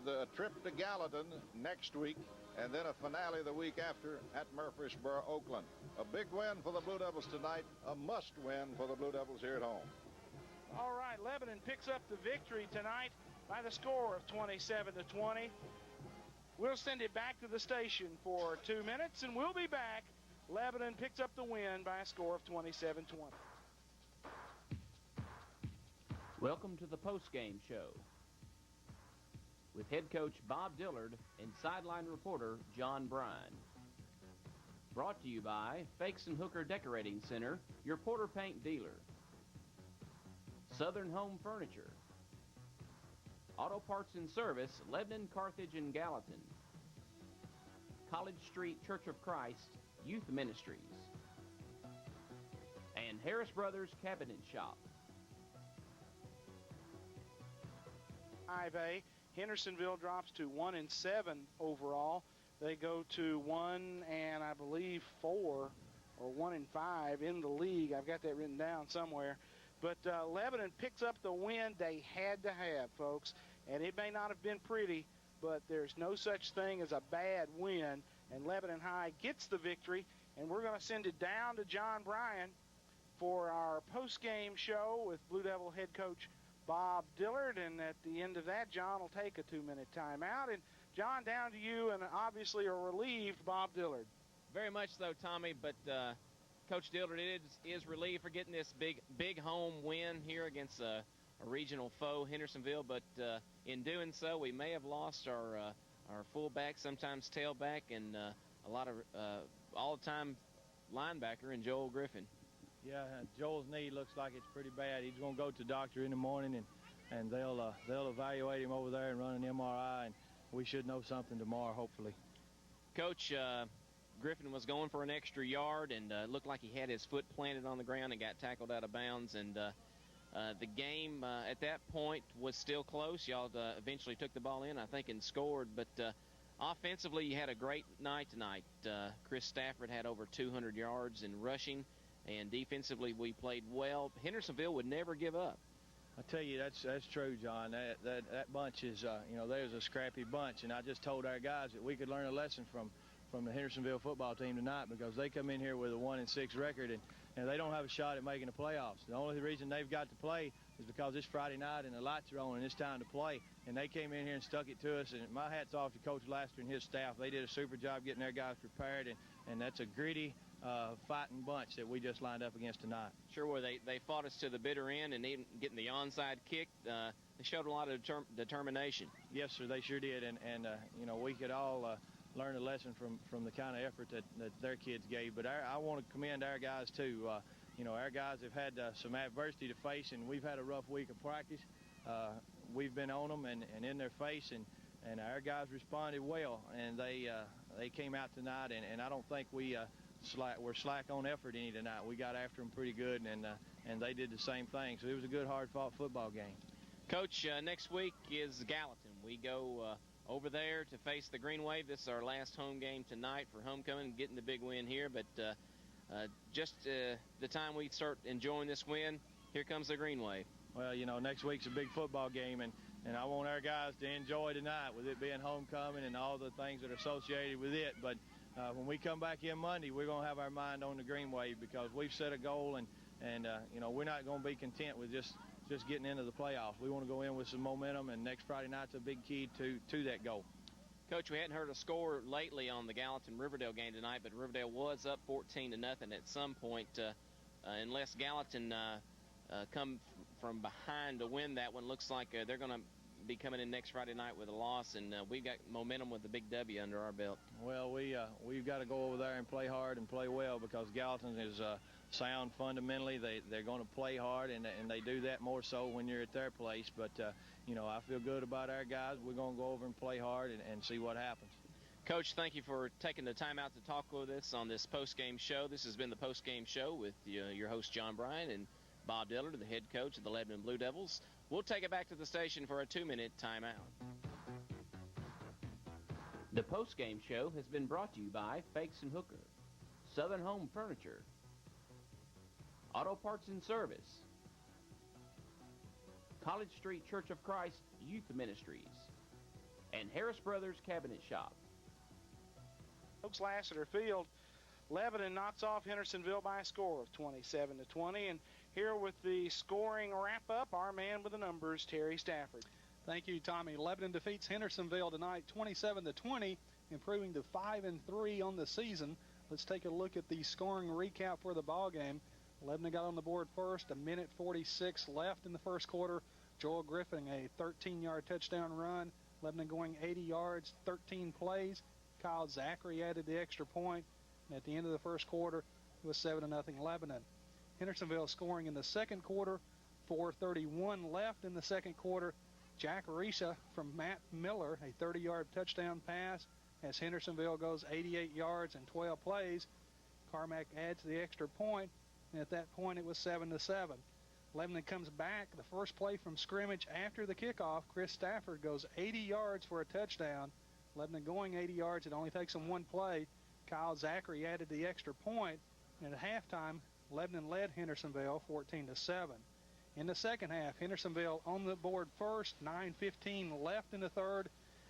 with a trip to Gallatin next week, and then a finale the week after at Murfreesboro, Oakland. A big win for the Blue Devils tonight, a must-win for the Blue Devils here at home. All right, Lebanon picks up the victory tonight by the score of 27-20. We'll send it back to the station for 2 minutes, and we'll be back. Lebanon picks up the win by a score of 27-20. Welcome to the postgame show with head coach Bob Dillard and sideline reporter John Bryan. Brought to you by Fakes and Hooker Decorating Center, your Porter Paint dealer. Southern Home Furniture. Auto Parts and Service, Lebanon, Carthage, and Gallatin. College Street Church of Christ Youth Ministries. And Harris Brothers Cabinet Shop. 5A, Hendersonville drops to 1-7 overall. They go to 1 and I believe 4 or 1-5 in the league. I've got that written down somewhere. But Lebanon picks up the win they had to have, folks. And it may not have been pretty, but there's no such thing as a bad win. And Lebanon High gets the victory. And we're going to send it down to John Bryan for our post-game show with Blue Devil head coach Bob Dillard. And at the end of that, John will take a 2-minute timeout. And, John, down to you and obviously a relieved Bob Dillard. Very much so, Tommy, but Coach Dillard is relieved for getting this big home win here against a regional foe, Hendersonville. But in doing so, we may have lost our fullback, sometimes tailback, and a lot of all-time linebacker in Joel Griffin. Yeah, Joel's knee looks like it's pretty bad. He's going to go to the doctor in the morning, and they'll evaluate him over there and run an MRI, and we should know something tomorrow, hopefully. Coach, Griffin was going for an extra yard, and looked like he had his foot planted on the ground and got tackled out of bounds. And the game at that point was still close. Y'all eventually took the ball in, I think, and scored. But offensively, you had a great night tonight. Chris Stafford had over 200 yards in rushing, and defensively we played well. Hendersonville would never give up. I tell you, that's true, John. That bunch is, there's a scrappy bunch, and I just told our guys that we could learn a lesson from the Hendersonville football team tonight, because they come in here with a 1-6 record, and they don't have a shot at making the playoffs. The only reason they've got to play is because it's Friday night and the lights are on and it's time to play. And they came in here and stuck it to us, and my hat's off to Coach Laster and his staff. They did a super job getting their guys prepared, and that's a gritty, fighting bunch that we just lined up against tonight. Sure were. They fought us to the bitter end, and even getting the onside kick, they showed a lot of determination. Yes, sir, they sure did, and we could all learn a lesson from the kind of effort that their kids gave. But I want to commend our guys too. Our guys have had some adversity to face, and we've had a rough week of practice. We've been on them and in their face, and our guys responded well, and they came out tonight, and I don't think we're slack on effort any tonight. We got after them pretty good, and they did the same thing. So it was a good, hard-fought football game. Coach, next week is Gallatin. We go over there to face the Green Wave. This is our last home game tonight for homecoming, getting the big win here. But just the time we start enjoying this win, here comes the Green Wave. Well, next week's a big football game, and I want our guys to enjoy tonight with it being homecoming and all the things that are associated with it. But when we come back in Monday, we're going to have our mind on the Green Wave, because we've set a goal, and we're not going to be content with just getting into the playoffs. We want to go in with some momentum, and next Friday night's a big key to that goal. Coach, we hadn't heard a score lately on the Gallatin-Riverdale game tonight, but Riverdale was up 14-0 at some point. Unless Gallatin come from behind to win that one, looks like they're going to be coming in next Friday night with a loss, and we've got momentum with the big W under our belt. Well, we've got to go over there and play hard and play well, because Gallatin is sound fundamentally. They're going to play hard, and they do that more so when you're at their place. But I feel good about our guys. We're going to go over and play hard and see what happens. Coach, thank you for taking the time out to talk with us on this post-game show. This has been the post-game show with your host John Bryan and Bob Dillard, the head coach of the Lebanon Blue Devils. We'll take it back to the station for a 2-minute timeout. The post-game show has been brought to you by Fakes and Hooker, Southern Home Furniture, Auto Parts and Service, College Street Church of Christ Youth Ministries, and and Harris Brothers Cabinet Shop. Oaks Lassiter Field, Lebanon knocks off Hendersonville by a score of 27-20. And here with the scoring wrap-up, our man with the numbers, Terry Stafford. Thank you, Tommy. Lebanon defeats Hendersonville tonight 27-20, improving to 5-3 on the season. Let's take a look at the scoring recap for the ball game. Lebanon got on the board first, 1:46 left in the first quarter. Joel Griffin, a 13-yard touchdown run. Lebanon going 80 yards, 13 plays. Kyle Zachary added the extra point. And at the end of the first quarter, it was 7-0 Lebanon. Hendersonville scoring in the second quarter, 4:31 left in the second quarter. Jack Risha from Matt Miller, a 30-yard touchdown pass as Hendersonville goes 88 yards and 12 plays. Carmack adds the extra point, and at that point it was 7-7. Lebanon comes back. The first play from scrimmage after the kickoff, Chris Stafford goes 80 yards for a touchdown. Lebanon going 80 yards. It only takes them one play. Kyle Zachary added the extra point, and at halftime, Lebanon led Hendersonville 14-7. In the second half, Hendersonville on the board first, 9:15 left in the third.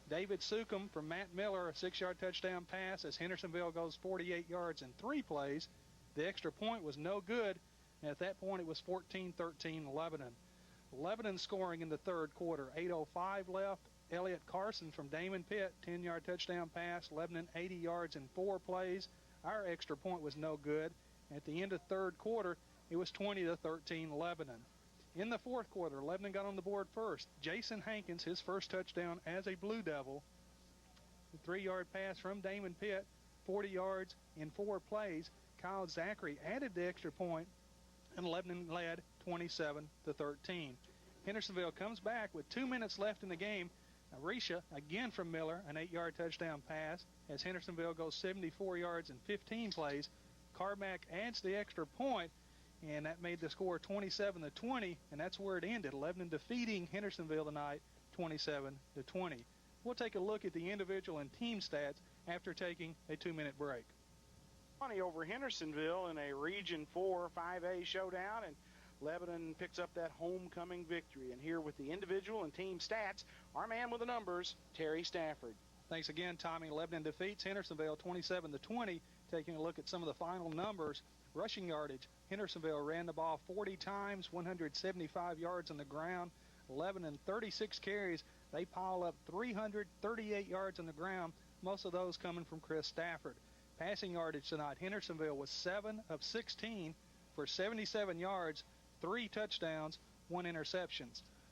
David Sucum from Matt Miller, a 6-yard touchdown pass as Hendersonville goes 48 yards in 3 plays. The extra point was no good, and at that point it was 14-13 Lebanon. Lebanon scoring in the third quarter, 8:05 left. Elliott Carson from Damon Pitt, 10-yard touchdown pass. Lebanon 80 yards in 4 plays. Our extra point was no good. At the end of third quarter, it was 20-13 Lebanon. In the fourth quarter, Lebanon got on the board first. Jason Hankins, his first touchdown as a Blue Devil. A 3-yard pass from Damon Pitt, 40 yards in 4 plays. Kyle Zachary added the extra point, and Lebanon led 27-13. Hendersonville comes back with 2 minutes left in the game. Risha, again from Miller, an 8-yard touchdown pass as Hendersonville goes 74 yards in 15 plays. Carmack adds the extra point, and that made the score 27-20, and that's where it ended. Lebanon defeating Hendersonville tonight 27-20. We'll take a look at the individual and team stats after taking a 2-minute break. Over Hendersonville in a Region 4 5A showdown, and Lebanon picks up that homecoming victory. And here with the individual and team stats, our man with the numbers, Terry Stafford. Thanks again, Tommy. Lebanon defeats Hendersonville 27-20. Taking a look at some of the final numbers. Rushing yardage, Hendersonville ran the ball 40 times, 175 yards on the ground. Lebanon 36 carries. They pile up 338 yards on the ground, most of those coming from Chris Stafford. Passing yardage tonight, Hendersonville was 7 of 16 for 77 yards, 3 touchdowns, 1 interception.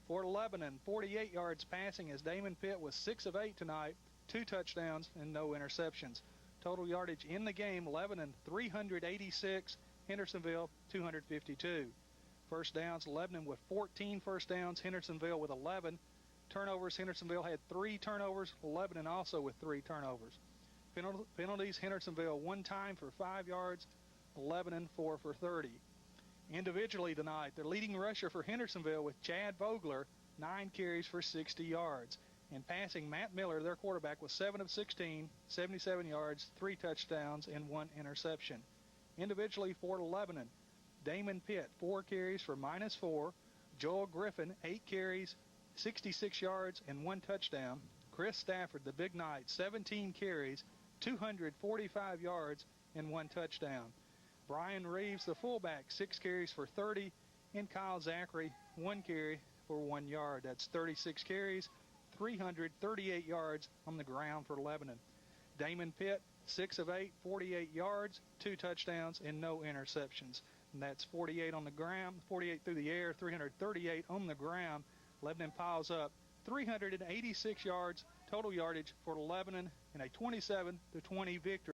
For Lebanon, 48 yards passing as Damon Pitt was 6 of 8 tonight, 2 touchdowns and no interceptions. Total yardage in the game, Lebanon 386, Hendersonville 252. First downs, Lebanon with 14 first downs, Hendersonville with 11. Turnovers, Hendersonville had 3 turnovers, Lebanon also with 3 turnovers. Penalties, Hendersonville 1 time for 5 yards, Lebanon 4 for 30. Individually tonight, the leading rusher for Hendersonville with Chad Vogler, 9 carries for 60 yards. And passing, Matt Miller, their quarterback, was 7 of 16, 77 yards, 3 touchdowns, and 1 interception. Individually for Lebanon, Damon Pitt, 4 carries for -4. Joel Griffin, 8 carries, 66 yards, and 1 touchdown. Chris Stafford, the big knight, 17 carries, 245 yards, and 1 touchdown. Brian Reeves, the fullback, 6 carries for 30, and Kyle Zachary, 1 carry for 1 yard. That's 36 carries, 338 yards on the ground for Lebanon. Damon Pitt, 6 of 8, 48 yards, 2 touchdowns, and no interceptions. And that's 48 on the ground, 48 through the air, 338 on the ground. Lebanon piles up 386 yards, total yardage for Lebanon in a 27-20 victory.